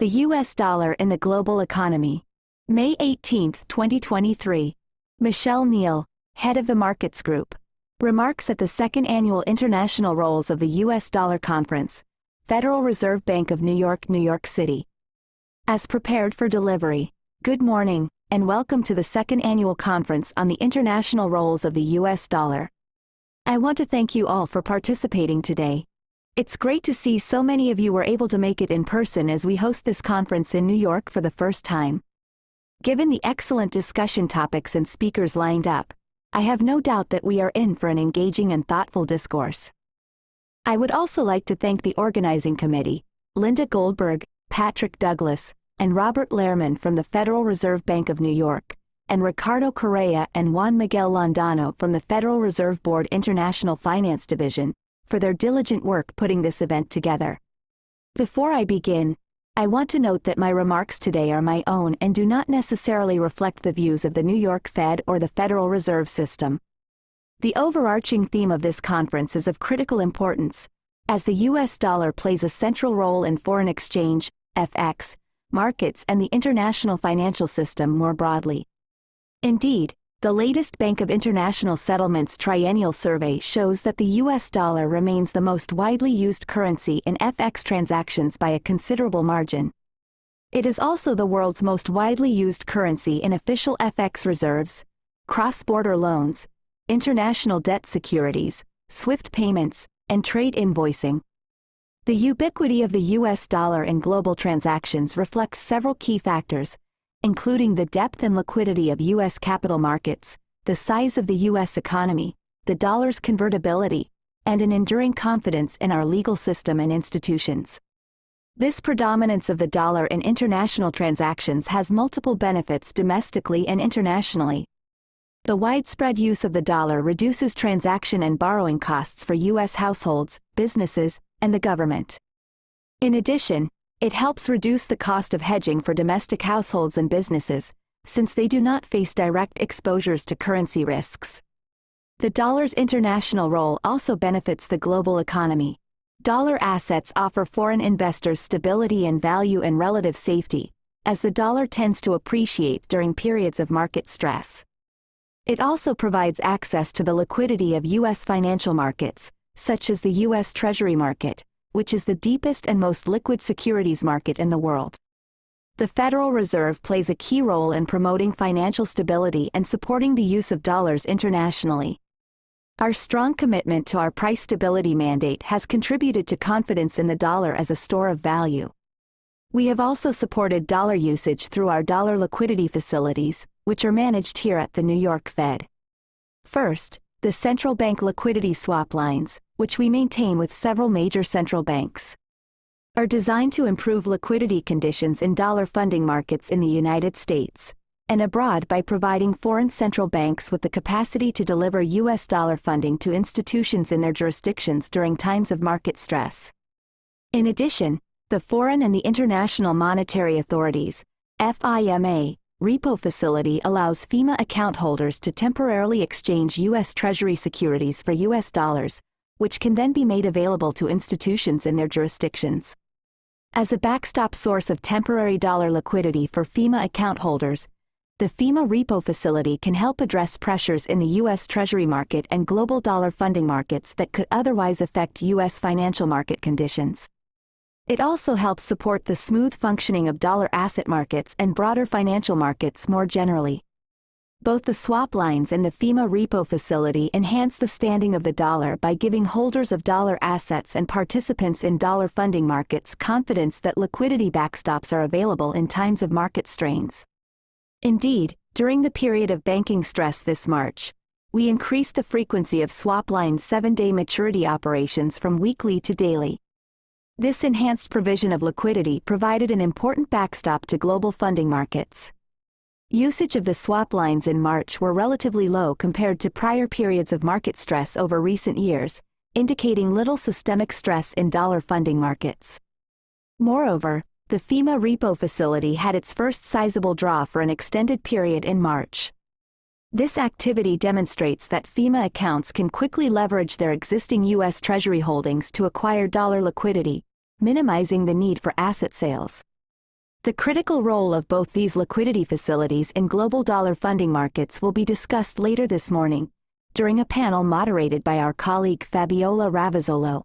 The U.S. dollar in the global economy. May 18, 2023. Michelle Neal, head of the Markets Group. Remarks at the second annual International Roles of the U.S. Dollar Conference, Federal Reserve Bank of New York City. As prepared for delivery. Good morning, and welcome to the second annual conference on the International Roles of the U.S. Dollar. I want to thank you all for participating today. It's great to see so many of you were able to make it in person as we host this conference in New York for the first time. Given the excellent discussion topics and speakers lined up, I have no doubt that we are in for an engaging and thoughtful discourse. I would also like to thank the organizing committee, Linda Goldberg, Patrick Douglas, and Robert Lerman from the Federal Reserve Bank of New York, and Ricardo Correa and Juan Miguel Londono from the Federal Reserve Board International Finance Division, for their diligent work putting this event together. Before I begin, I want to note that my remarks today are my own and do not necessarily reflect the views of the New York Fed or the Federal Reserve System. The overarching theme of this conference is of critical importance, as the U.S. dollar plays a central role in foreign exchange, FX, markets and the international financial system more broadly. Indeed, the latest Bank of International Settlements triennial survey shows that the U.S. dollar remains the most widely used currency in FX transactions by a considerable margin. It is also the world's most widely used currency in official FX reserves, cross-border loans, international debt securities, SWIFT payments, and trade invoicing. The ubiquity of the U.S. dollar in global transactions reflects several key factors, including the depth and liquidity of U.S. capital markets, the size of the U.S. economy, the dollar's convertibility, and an enduring confidence in our legal system and institutions. This predominance of the dollar in international transactions has multiple benefits domestically and internationally. The widespread use of the dollar reduces transaction and borrowing costs for U.S. households, businesses, and the government. In addition, it helps reduce the cost of hedging for domestic households and businesses, since they do not face direct exposures to currency risks. The dollar's international role also benefits the global economy. Dollar assets offer foreign investors stability and value and relative safety, as the dollar tends to appreciate during periods of market stress. It also provides access to the liquidity of U.S. financial markets, such as the U.S. Treasury market, which is the deepest and most liquid securities market in the world. The Federal Reserve plays a key role in promoting financial stability and supporting the use of dollars internationally. Our strong commitment to our price stability mandate has contributed to confidence in the dollar as a store of value. We have also supported dollar usage through our dollar liquidity facilities, which are managed here at the New York Fed. First, the central bank liquidity swap lines, which we maintain with several major central banks, are designed to improve liquidity conditions in dollar funding markets in the United States and abroad by providing foreign central banks with the capacity to deliver U.S. dollar funding to institutions in their jurisdictions during times of market stress. In addition, the Foreign and the International Monetary Authorities, FIMA, repo facility allows FIMA account holders to temporarily exchange U.S. Treasury securities for U.S. dollars, which can then be made available to institutions in their jurisdictions. As a backstop source of temporary dollar liquidity for FIMA account holders, the FIMA repo facility can help address pressures in the U.S. Treasury market and global dollar funding markets that could otherwise affect U.S. financial market conditions. It also helps support the smooth functioning of dollar asset markets and broader financial markets more generally. Both the swap lines and the FIMA repo facility enhance the standing of the dollar by giving holders of dollar assets and participants in dollar funding markets confidence that liquidity backstops are available in times of market strains. Indeed, during the period of banking stress this March, we increased the frequency of swap line 7-day maturity operations from weekly to daily. This enhanced provision of liquidity provided an important backstop to global funding markets. Usage of the swap lines in March were relatively low compared to prior periods of market stress over recent years, indicating little systemic stress in dollar funding markets. Moreover, the FIMA repo facility had its first sizable draw for an extended period in March. This activity demonstrates that FIMA accounts can quickly leverage their existing U.S. Treasury holdings to acquire dollar liquidity, minimizing the need for asset sales. The critical role of both these liquidity facilities in global dollar funding markets will be discussed later this morning, during a panel moderated by our colleague Fabiola Ravazzolo.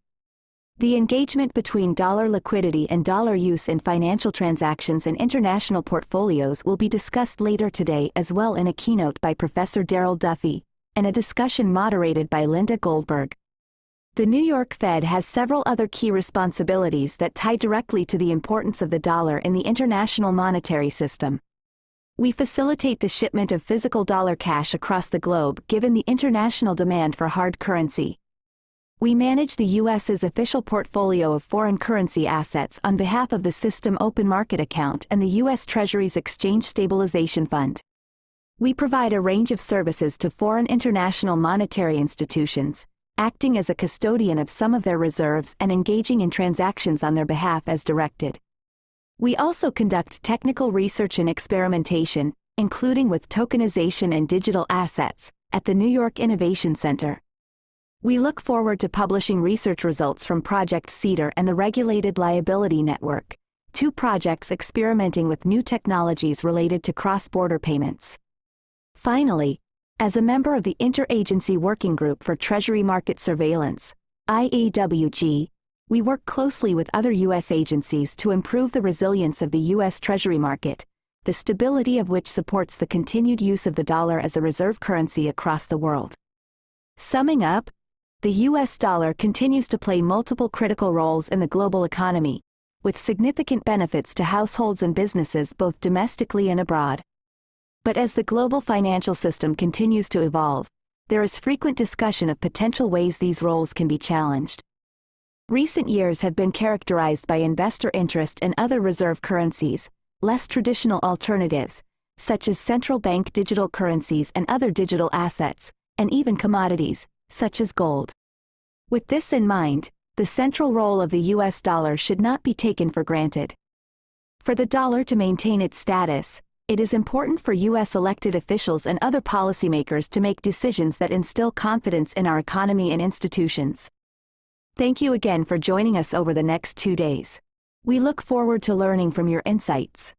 The engagement between dollar liquidity and dollar use in financial transactions and international portfolios will be discussed later today as well in a keynote by Professor Darrell Duffy, and a discussion moderated by Linda Goldberg. The New York Fed has several other key responsibilities that tie directly to the importance of the dollar in the international monetary system. We facilitate the shipment of physical dollar cash across the globe given the international demand for hard currency. We manage the U.S.'s official portfolio of foreign currency assets on behalf of the System Open Market Account and the U.S. Treasury's Exchange Stabilization Fund. We provide a range of services to foreign international monetary institutions, acting as a custodian of some of their reserves and engaging in transactions on their behalf as directed. We also conduct technical research and experimentation, including with tokenization and digital assets, at the New York Innovation Center. We look forward to publishing research results from Project CEDAR and the Regulated Liability Network, two projects experimenting with new technologies related to cross-border payments. Finally, as a member of the Interagency Working Group for Treasury Market Surveillance, IAWG, we work closely with other U.S. agencies to improve the resilience of the U.S. Treasury market, the stability of which supports the continued use of the dollar as a reserve currency across the world. Summing up, the U.S. dollar continues to play multiple critical roles in the global economy, with significant benefits to households and businesses both domestically and abroad. But as the global financial system continues to evolve, there is frequent discussion of potential ways these roles can be challenged. Recent years have been characterized by investor interest in other reserve currencies, less traditional alternatives, such as central bank digital currencies and other digital assets, and even commodities, such as gold. With this in mind, the central role of the U.S. dollar should not be taken for granted. For the dollar to maintain its status, it is important for U.S. elected officials and other policymakers to make decisions that instill confidence in our economy and institutions. Thank you again for joining us over the next 2 days. We look forward to learning from your insights.